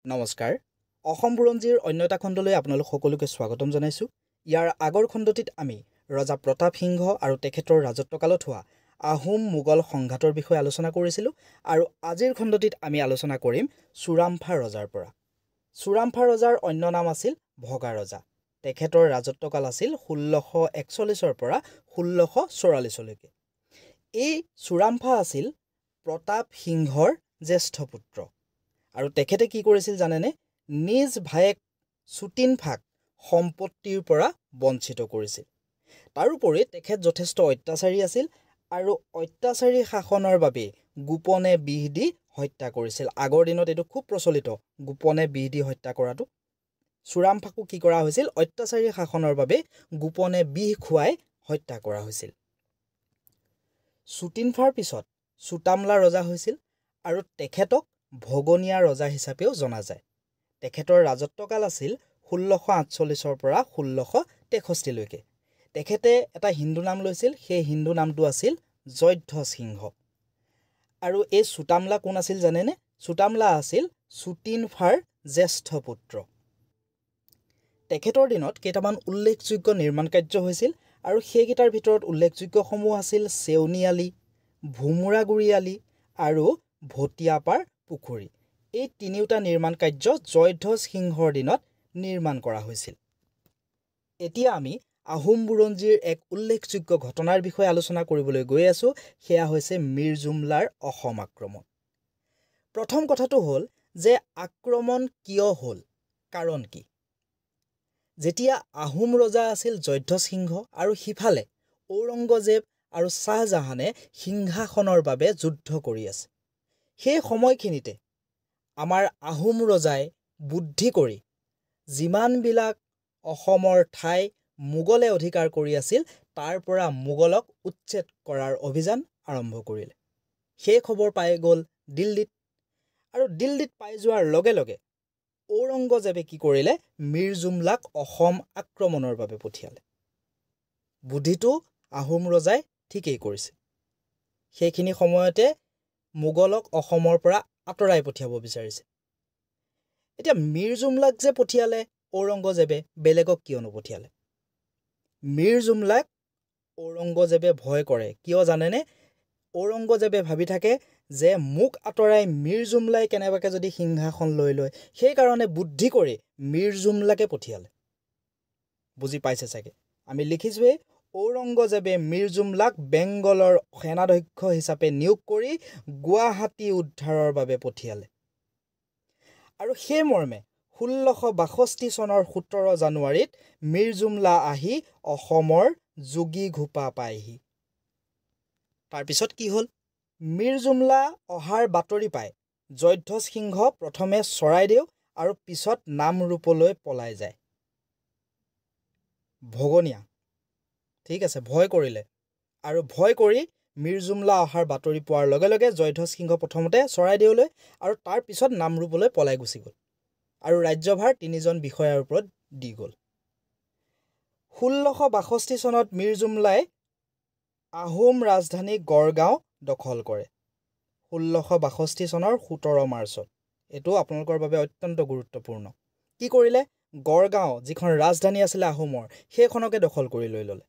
নমস্কাৰ অসম বুৰঞ্জীৰ অন্য এটা খণ্ডলৈ আপোনালোক সকলোকে স্বাগতম জনাইছো। ইয়াৰ আগৰ খণ্ডটিত আমি ৰজা প্ৰতাপ সিংহ আৰু তেখেতৰ ৰাজত্বকালত হোৱা আহোম মোগল সংঘাতৰ বিষয়ে আলোচনা কৰিছিলো আৰু আজিৰ খণ্ডটিত আমি আলোচনা কৰিম চুৰামফা ৰজাৰ পৰা। চুৰামফা ৰজাৰ অন্য নাম আছিল ভগা ৰজা। তেখেতৰ ৰাজত্বকাল আছিল 1641 পৰা 1644 লৈকে। এই চুৰামফা আছিল প্ৰতাপ সিংহৰ জ্যেষ্ঠ পুত্ৰ আৰু তেখেতে কি কৰিছিল জানেনে? নিজ ভায়েক চুটিনফাক সম্পত্তিৰ পৰা বঞ্চিত কৰিছিল। তাৰোপৰি তেখেত যথেষ্ট অত্যাচাৰী আছিল আৰু অত্যাচাৰী শাসনৰ বাবে গোপনে বিহ দি হত্যা কৰিছিল। আগৰ দিনত এইটো খুব প্ৰচলিত, গোপনে বিহ দি হত্যা কৰাটো। চুৰামফাকো কি কৰা হৈছিল? অত্যাচাৰী শাসনৰ বাবে গোপনে বিহ খুৱাই হত্যা কৰা হৈছিল। চুটিনফাৰ পিছত চুটামলা ৰজা হৈছিল আৰু তেখেতক ভগনীয়া ৰজা হিচাপেও জনা যায়। তেখেতৰ ৰাজত্বকাল আছিল 1648 পৰা 1663 লৈকে। তেখেতে এটা হিন্দু নাম লৈছিল, সেই হিন্দু নামটো আছিল জয়ধ্বজ সিংহ। আৰু এই চুটামলা কোন আছিল জানেনে? চুটামলা আছিল চুটিনফাৰ জ্যেষ্ঠ পুত্ৰ। তেখেতৰ দিনত কেইটামান উল্লেখযোগ্য নিৰ্মাণ কাৰ্য হৈছিল আৰু সেইকেইটাৰ ভিতৰত উল্লেখযোগ্যসমূহ আছিল চেউনিয়ালি, ভোমোৰাগুৰি আলি আৰু ভটিয়াপাৰ পুখুৰী। এই তিনিওটা নিৰ্মাণ কাৰ্য জয়ধ্বজ সিংহৰ দিনত নিৰ্মাণ কৰা হৈছিল। এতিয়া আমি আহোম বুৰঞ্জীৰ এক উল্লেখযোগ্য ঘটনাৰ বিষয়ে আলোচনা কৰিবলৈ গৈ আছো। সেয়া হৈছে মীৰ জুমলাৰ অসম আক্ৰমণ। প্ৰথম কথাটো হ'ল যে আক্ৰমণ কিয় হ'ল, কাৰণ কি? যেতিয়া আহোম ৰজা আছিল জয়ধ্বজ সিংহ আৰু সিফালে ঔৰংগজেব আৰু শ্বাহজাহানে সিংহাসনৰ বাবে যুদ্ধ কৰি আছে, সেই সময়খিনিতে আমাৰ আহোম ৰজাই বুদ্ধি কৰি যিমানবিলাক অসমৰ ঠাই মোগলে অধিকাৰ কৰি আছিল তাৰ পৰা মোগলক উচ্ছেদ কৰাৰ অভিযান আৰম্ভ কৰিলে। সেই খবৰ পাই গ'ল দিল্লীত আৰু দিল্লীত পাই যোৱাৰ লগে লগে ঔৰংগজেবে কি কৰিলে? মীৰ জুমলাক অসম আক্ৰমণৰ বাবে পঠিয়ালে। বুদ্ধিটো আহোম ৰজাই ঠিকেই কৰিছে। সেইখিনি সময়তে মোগলক অসমৰ পৰা আঁতৰাই পঠিয়াব বিচাৰিছে। এতিয়া মীৰ জুমলাক যে পঠিয়ালে ঔৰংগজেবে, বেলেগক কিয় নপঠিয়ালে? মীৰ জুমলাক ঔৰংগজেবে ভয় কৰে। কিয় জানেনে? ঔৰংগজেবে ভাবি থাকে যে মোক আঁতৰাই মীৰ জুমলাই কেনেবাকে যদি সিংহাসন লৈ লয়, সেইকাৰণে বুদ্ধি কৰি মীৰ জুমলাকে পঠিয়ালে। বুজি পাইছে চাগে? আমি লিখিছোৱেই, ঔৰংগজেবে মীৰ জুমলাক বেংগলৰ সেনাধ্যক্ষ হিচাপে নিয়োগ কৰি গুৱাহাটী উদ্ধাৰৰ বাবে পঠিয়ালে। আৰু সেই মৰ্মে 1662 চনৰ 17 জানুৱাৰীত মীৰ জুমলা আহি অসমৰ যোগী ঘোপা পায়হি। তাৰপিছত কি হ'ল? মীৰ জুমলা অহাৰ বাতৰি পাই জয়ধ্বজ সিংহ প্ৰথমে চৰাইদেউ আৰু পিছত নামৰূপলৈ পলাই যায়। ভগনীয়া, ঠিক আছে, ভয় কৰিলে আৰু ভয় কৰি মীৰ জুমলা অহাৰ বাতৰি পোৱাৰ লগে লগে জয়ধ্বজ সিংহ প্ৰথমতে চৰাইদেউলৈ আৰু তাৰ পিছত নামৰূপলৈ পলাই গুচি গ'ল আৰু ৰাজ্যভাৰ তিনিজন বিষয়াৰ ওপৰত দি গ'ল। 1662 চনত মীৰ জুমলাই আহোম ৰাজধানী গড়গাঁও দখল কৰে। 1662 চনৰ 17 মাৰ্চত। এইটো আপোনালোকৰ বাবে অত্যন্ত গুৰুত্বপূৰ্ণ। কি কৰিলে? গড়গাঁও যিখন ৰাজধানী আছিলে আহোমৰ, সেইখনকে দখল কৰি লৈ ল'লে।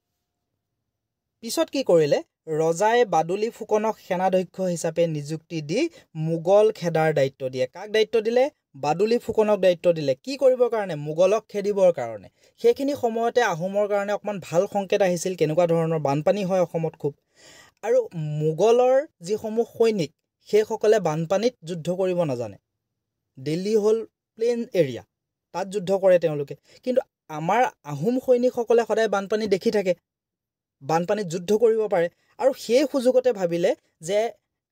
পিছত কি কৰিলে? ৰজাই বাদুলী ফুকনক সেনাধ্যক্ষ হিচাপে নিযুক্তি দি মোগল খেদাৰ দায়িত্ব দিয়ে। কাক দায়িত্ব দিলে? বাদুলী ফুকনক দায়িত্ব দিলে। কি কৰিবৰ কাৰণে? মোগলক খেদিবৰ কাৰণে। সেইখিনি সময়তে আহোমৰ কাৰণে অকণমান ভাল সংকেত আহিছিল। কেনেকুৱা ধৰণৰ বানপানী হয় অসমত খুব, আৰু মোগলৰ যিসমূহ সৈনিক সেইসকলে বানপানীত যুদ্ধ কৰিব নাজানে। দিল্লী হ'ল প্লেইন এৰিয়া, তাত যুদ্ধ কৰে তেওঁলোকে। কিন্তু আমাৰ আহোম সৈনিকসকলে সদায় বানপানী দেখি থাকে, বানপানীত যুদ্ধ কৰিব পাৰে। আৰু সেই সুযোগতে ভাবিলে যে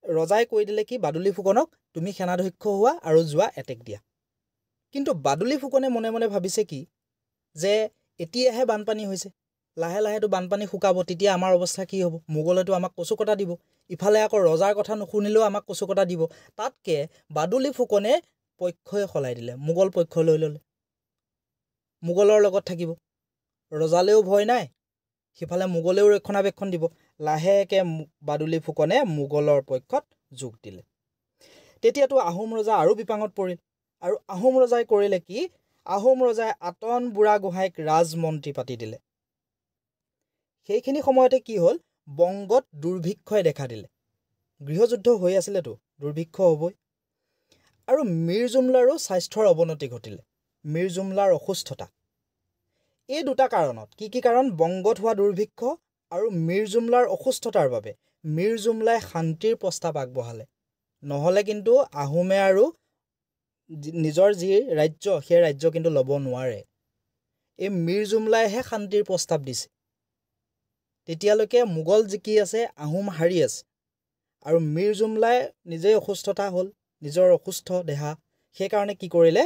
ৰজাই কৈ দিলে কি, বাদুলী ফুকনক তুমি সেনাধ্যক্ষ হোৱা আৰু যোৱা এটেক দিয়া। কিন্তু বাদুলী ফুকনে মনে মনে ভাবিছে কি, যে এতিয়াহে বানপানী হৈছে, লাহে লাহেতো বানপানী শুকাব, তেতিয়া আমাৰ অৱস্থা কি হ'ব? মোগলেতো আমাক কচুকটা দিব, ইফালে আকৌ ৰজাৰ কথা নুশুনিলেও আমাক কচুকটা দিব। তাতকে বাদুলী ফুকনে পক্ষই সলাই দিলে, মোগল পক্ষ লৈ ল'লে। মোগলৰ লগত থাকিব, ৰজালেও ভয় নাই, সিফালে মোগলেও ৰক্ষণাবেক্ষণ দিব। লাহেকে বাদুলী ফুকনে মোগলৰ পক্ষত যোগ দিলে। তেতিয়াতো আহোম ৰজা আৰু বিপাঙত পৰিল। আৰু আহোম ৰজাই কৰিলে কি আহোম ৰজাই আতন বুঢ়াগোহাঁইক ৰাজমন্ত্ৰী পাতি দিলে সেইখিনি সময়তে কি হ'ল বংগত দুৰ্ভিক্ষই দেখা দিলে গৃহযুদ্ধ হৈ আছিলেতো দুৰ্ভিক্ষ হ'বই আৰু মীৰ জুমলাৰো স্বাস্থ্যৰ অৱনতি ঘটিলে মীৰ জুমলাৰ অসুস্থতা এই দুটা কাৰণত কি কাৰণ বংগত হোৱা দুৰ্ভিক্ষ আৰু মীৰ জুমলাৰ অসুস্থতাৰ বাবে মীৰ জুমলাই শান্তিৰ প্ৰস্তাৱ আগবঢ়ালে নহলে কিন্তু আহোমে আৰু নিজৰ যি ৰাজ্য সেই ৰাজ্য কিন্তু ল'ব নোৱাৰে এই মীৰ জুমলাইহে শান্তিৰ প্ৰস্তাৱ দিছে তেতিয়ালৈকে মোগল জিকি আছে আহোম হাৰি আছে আৰু মীৰ জুমলাই নিজেই অসুস্থতা হ'ল নিজৰ অসুস্থ দেহা সেইকাৰণে কি কৰিলে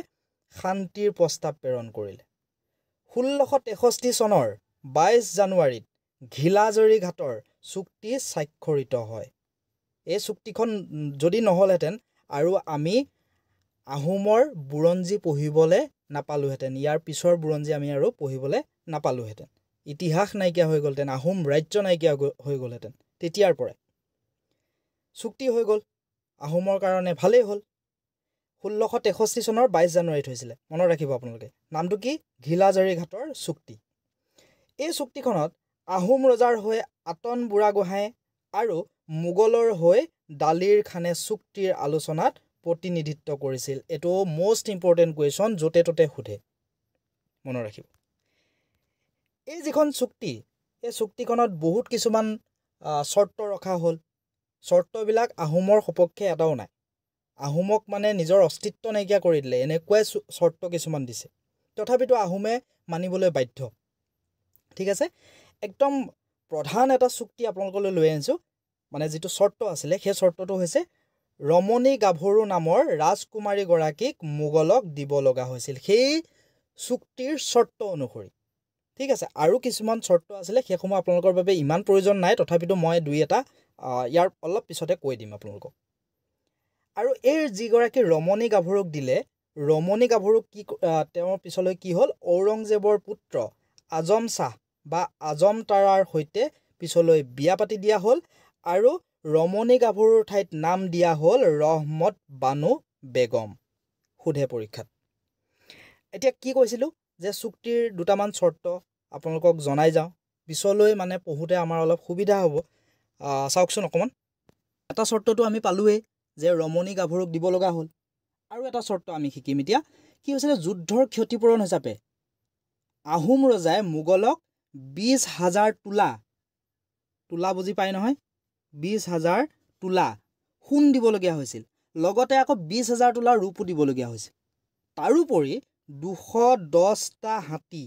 শান্তিৰ প্ৰস্তাৱ প্ৰেৰণ কৰিলে 1663 চনৰ 22 জানুৱাৰীত ঘিলাজৰি ঘাটৰ চুক্তি স্বাক্ষৰিত হয় এই চুক্তিখন যদি নহলহেঁতেন আৰু আমি আহোমৰ বুৰঞ্জী পঢ়িবলৈ নাপালোহেঁতেন ইয়াৰ পিছৰ বুৰঞ্জী আমি আৰু পঢ়িবলৈ নাপালোহেঁতেন ইতিহাস নাইকিয়া হৈ গ'লহেঁতেন আহোম ৰাজ্য নাইকিয়া হৈ গ'লহেঁতেন তেতিয়াৰ পৰাই চুক্তি হৈ গ'ল আহোমৰ কাৰণে ভালেই হ'ল 1663 চনৰ 22 জানুৱাৰীত হৈছিলে মনত ৰাখিব আপোনালোকে নামটো কি ঘিলাজৰি ঘাটৰ চুক্তি এই চুক্তিখনত আহোম ৰজাৰ হৈ আতন বুঢ়াগোহাঁই আৰু মোগলৰ হৈ দালিৰ খানে চুক্তিৰ আলোচনাত প্ৰতিনিধিত্ব কৰিছিল এটো মোষ্ট ইম্পৰ্টেণ্ট কুৱেশ্যন য'তে ত'তে সোধে মনত ৰাখিব এই যিখন চুক্তি এই চুক্তিখনত বহুত কিছুমান চৰ্ত ৰখা হ'ল চৰ্তবিলাক আহোমৰ সপক্ষে এটাও নাই আহোমক মানে নিজৰ অস্তিত্ব নাইকিয়া কৰি দিলে এনেকুৱাই চৰ্ত কিছুমান দিছে তথাপিতো আহোমে মানিবলৈ বাধ্য ঠিক আছে একদম প্ৰধান এটা চুক্তি আপোনালোকলৈ লৈ আনিছোঁ মানে যিটো চৰ্ত আছিলে সেই চৰ্তটো হৈছে ৰমণী গাভৰু নামৰ ৰাজকুমাৰীগৰাকীক মোগলক দিব লগা হৈছিল সেই চুক্তিৰ চৰ্ত অনুসৰি ঠিক আছে আৰু কিছুমান চৰ্ত আছিলে সেইসমূহ আপোনালোকৰ বাবে ইমান প্ৰয়োজন নাই তথাপিতো মই দুই এটা ইয়াৰ অলপ পিছতে কৈ দিম আপোনালোকক আৰু এই যিগৰাকী ৰমণী গাভৰুক দিলে ৰমণী গাভৰুক কি তেওঁৰ পিছলৈ কি হ'ল ঔৰংজেবৰ পুত্ৰ আজম শাহ বা আজম তাৰাৰ সৈতে পিছলৈ বিয়া পাতি দিয়া হ'ল আৰু ৰমণী গাভৰুৰ ঠাইত নাম দিয়া হ'ল ৰহমত বানু বেগম সোধে পৰীক্ষাত এতিয়া কি কৈছিলোঁ যে চুক্তিৰ দুটামান চৰ্ত আপোনালোকক জনাই যাওঁ পিছলৈ মানে পঢ়োতে আমাৰ অলপ সুবিধা হ'ব চাওকচোন অকণমান এটা চৰ্তটো আমি পালোৱেই যে ৰমণী গাভৰুক দিব লগা হ'ল আৰু এটা চৰ্ত আমি শিকিম এতিয়া কি হৈছিলে যুদ্ধৰ ক্ষতিপূৰণ হিচাপে আহোম ৰজাই মোগলক 20,000 তোলা বুজি পায় নহয় 20,000 তোলা সোণ দিবলগীয়া হৈছিল লগতে আকৌ 20,000 তোলা ৰূপো দিবলগীয়া হৈছিল তাৰোপৰি 210টা হাতী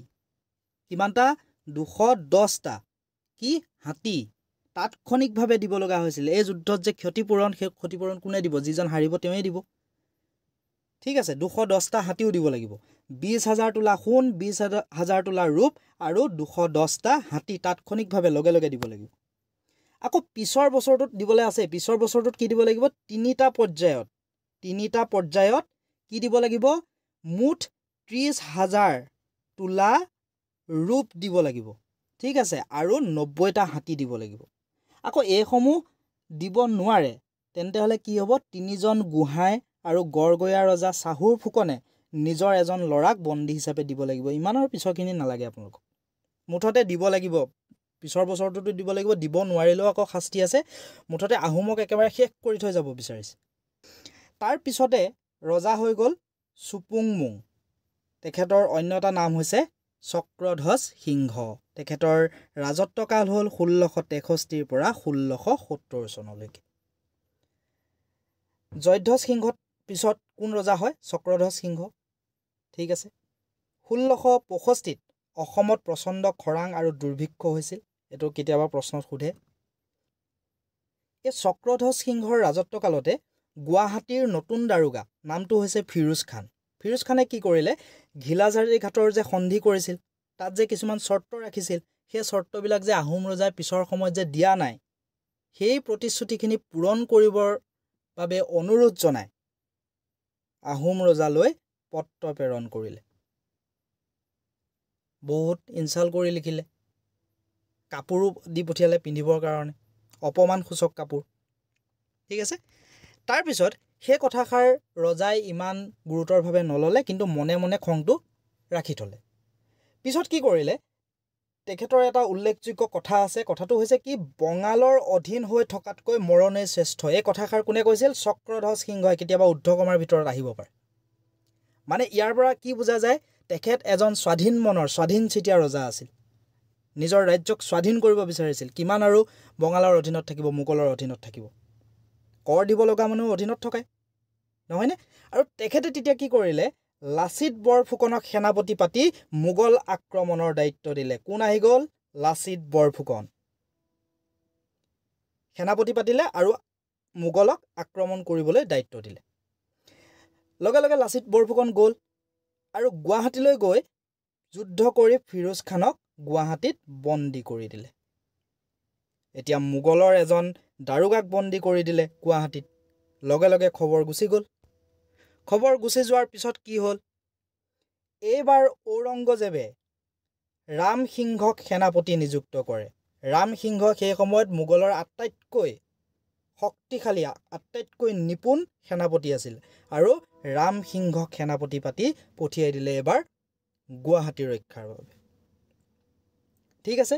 কিমানটা 210টা কি হাতী তাৎক্ষণিকভাৱে দিব লগা হৈছিল এই যুদ্ধত যে ক্ষতিপূৰণ সেই ক্ষতিপূৰণ কোনে দিব যিজন হাৰিব তেওঁই দিব ঠিক আছে 210টা হাতীও দিব লাগিব 20,000 তোলা সোণ 20,000 তোলা ৰূপ আৰু 210টা হাতী তাৎক্ষণিকভাৱে লগে লগে দিব লাগিব আকৌ পিছৰ বছৰটোত দিবলৈ আছে পিছৰ বছৰটোত কি দিব লাগিব তিনিটা পৰ্যায়ত কি দিব লাগিব মুঠ 30,000 তোলা ৰূপ দিব লাগিব ঠিক আছে আৰু 90টা হাতী দিব লাগিব আকৌ এইসমূহ দিব নোৱাৰে তেন্তে হলে কি হ'ব তিনিজন গোহাঁই আৰু গড়গয়া ৰজা চাহুৰ ফুকনে নিজৰ এজন ল'ৰাক বন্দী হিচাপে দিব লাগিব ইমানৰ পিছৰখিনি নালাগে আপোনালোকক মুঠতে দিব লাগিব পিছৰ বছৰটোতো দিব লাগিব দিব নোৱাৰিলেও আকৌ শাস্তি আছে মুঠতে আহোমক একেবাৰে শেষ কৰি থৈ যাব বিচাৰিছে তাৰ পিছতে ৰজা হৈ গ'ল চুপুংমুং তেখেতৰ অন্য এটা নাম হৈছে চক্ৰধ্বজ সিংহ তেখেতৰ ৰাজত্বকাল হ'ল 1663 পৰা 1670 চনলৈকে জয়ধ্বজ সিংহৰ পিছত কোন ৰজা হয় চক্ৰধ্বজ সিংহ ঠিক আছে 1665 অসমত প্ৰচণ্ড খৰাং আৰু দুৰ্ভিক্ষ হৈছিল এটো কেতিয়াবা প্ৰশ্নত সোধে এই চক্ৰধ্বজ সিংহৰ ৰাজত্বকালতে গুৱাহাটীৰ নতুন দাৰোগা নামটো হৈছে ফিৰোজ খানে কি কৰিলে ঘিলাঝাৰি ঘাটৰ যে সন্ধি কৰিছিল তাত যে কিছুমান চৰ্ত ৰাখিছিল সেই চৰ্তবিলাক যে আহোম ৰজাই পিছৰ সময়ত যে দিয়া নাই সেই প্ৰতিশ্ৰুতিখিনি পূৰণ কৰিবৰ বাবে অনুৰোধ জনাই আহোম ৰজালৈ পত্ৰ প্ৰেৰণ কৰিলে বহুত ইনচাল্ট কৰি লিখিলে কাপোৰো দি পঠিয়ালে পিন্ধিবৰ কাৰণে অপমান সূচক কাপোৰ ঠিক আছে তাৰপিছত সেই কথাষাৰ ৰজাই ইমান গুৰুতৰভাৱে নললে, কিন্তু মনে মনে খংটো ৰাখি থলে। পিছত কি কৰিলে, তেখেতৰ এটা উল্লেখযোগ্য কথা আছে। কথাটো হৈছে কি, বঙালৰ অধীন হৈ থকাতকৈ মৰণেই শ্ৰেষ্ঠ। এই কথাষাৰ কোনে কৈছিল? চক্ৰধ্বজ সিংহই। কেতিয়াবা উদ্ধকমাৰ ভিতৰত আহিব পাৰে। মানে ইয়াৰ পৰা কি বুজা যায়, তেখেত এজন স্বাধীন মনৰ, স্বাধীন চিতীয়া ৰজা আছিল। নিজৰ ৰাজ্যক স্বাধীন কৰিব বিচাৰিছিল। কিমান আৰু বঙালৰ অধীনত থাকিব, মোগলৰ অধীনত থাকিব। কৰ দিব লগা মানুহ অধীনত থকাই, নহয়নে? আৰু তেখেতে তেতিয়া কি কৰিলে, লাচিত বৰফুকনক সেনাপতি পাতি মোগল আক্ৰমণৰ দায়িত্ব দিলে। কোন আহি গ'ল? লাচিত বৰফুকন সেনাপতি পাতিলে আৰু মোগলক আক্ৰমণ কৰিবলৈ দায়িত্ব দিলে। লগে লগে লাচিত বৰফুকন গ'ল আৰু গুৱাহাটীলৈ গৈ যুদ্ধ কৰি ফিৰোজ খানক গুৱাহাটীত বন্দী কৰি দিলে। এতিয়া মোগলৰ এজন দাৰোগাক বন্দী কৰি দিলে গুৱাহাটীত। লগে লগে খবৰ গুচি গ'ল। খবৰ গুচি যোৱাৰ পিছত কি হ'ল, এইবাৰ ঔৰংগজেবে ৰাম সিংহক সেনাপতি নিযুক্ত কৰে। ৰাম সিংহ সেই সময়ত মোগলৰ আটাইতকৈ শক্তিশালী, আটাইতকৈ নিপুণ সেনাপতি আছিল। আৰু ৰাম সিংহক সেনাপতি পাতি পঠিয়াই দিলে এবাৰ গুৱাহাটী ৰক্ষাৰ বাবে। ঠিক আছে।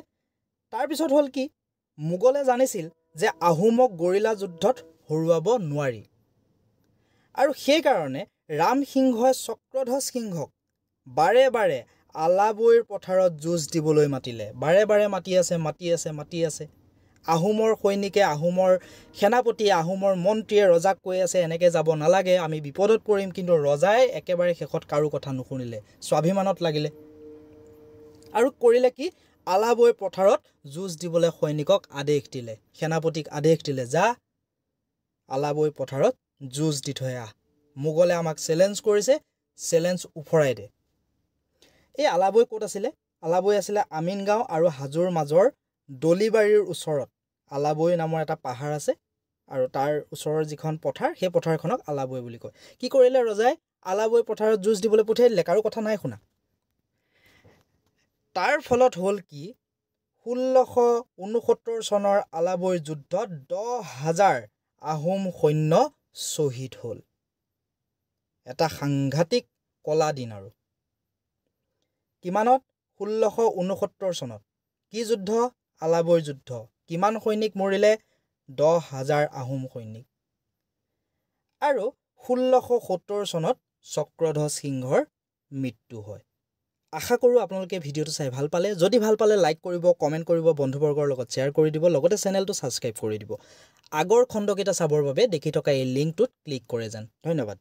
তাৰপিছত হ'ল কি, মোগলে জানিছিল যে আহোমক গৰিলা যুদ্ধত হৰুৱাব নোৱাৰি, আৰু সেইকাৰণে ৰাম সিংহই চক্ৰধ্বজ সিংহক বাৰে বাৰে আলাবৈৰ পথাৰত যুঁজ দিবলৈ মাতিলে। বাৰে বাৰে মাতি আছে। আহোমৰ সৈনিকে, আহোমৰ সেনাপতিয়ে, আহোমৰ মন্ত্ৰীয়ে ৰজাক কৈ আছে এনেকৈ যাব নালাগে, আমি বিপদত পৰিম। কিন্তু ৰজাই একেবাৰে শেষত কাৰো কথা নুশুনিলে, স্বাভিমানত লাগিলে আৰু কৰিলে কি, আলাবৈ পথাৰত যুঁজ দিবলৈ সৈনিকক আদেশ দিলে, সেনাপতিক আদেশ দিলে, যা আলাবৈ পথাৰত যুঁজ দি থৈ আহ। মোগলে আমাক চেলেঞ্জ কৰিছে, চেলেঞ্জ উফৰাই দে। এই আলাবৈ ক'ত আছিলে? আলাবৈ আছিলে আমিনগাঁও আৰু হাজোৰ মাজৰ দলিবাৰীৰ ওচৰত আলাবৈ নামৰ এটা পাহাৰ আছে, আৰু তাৰ ওচৰৰ যিখন পথাৰ, সেই পথাৰখনক আলাবৈ বুলি কয়। কি কৰিলে ৰজাই? আলাবৈ পথাৰত যুঁজ দিবলৈ পঠিয়াই দিলে, কাৰো কথা নাই শুনা। তাৰ ফলত হ'ল কি, 1669 চনৰ আলাবৈ যুদ্ধত 10,000 আহোম সৈন্য শ্বহীদ হ'ল। এটা সাংঘাতিক কলা দিন। আৰু কিমানত? 1669 চনত। কি যুদ্ধ? আলাবৈ যুদ্ধ। কিমান সৈনিক মৰিলে? 10,000 আহোম সৈনিক। আৰু 1670 চনত চক্ৰধ্বজ সিংহৰ মৃত্যু হয়। আশা কৰোঁ আপোনালোকে ভিডিঅ'টো চাই ভাল পালে। যদি ভাল পালে লাইক কৰিব, কমেণ্ট কৰিব, বন্ধুবৰ্গৰ লগত শ্বেয়াৰ কৰি দিব, লগতে চেনেলটো ছাবস্ক্ৰাইব কৰি দিব। আগৰ খণ্ডকেইটা চাবৰ বাবে দেখি থকা এই লিংকটোত ক্লিক কৰে যেন। ধন্যবাদ।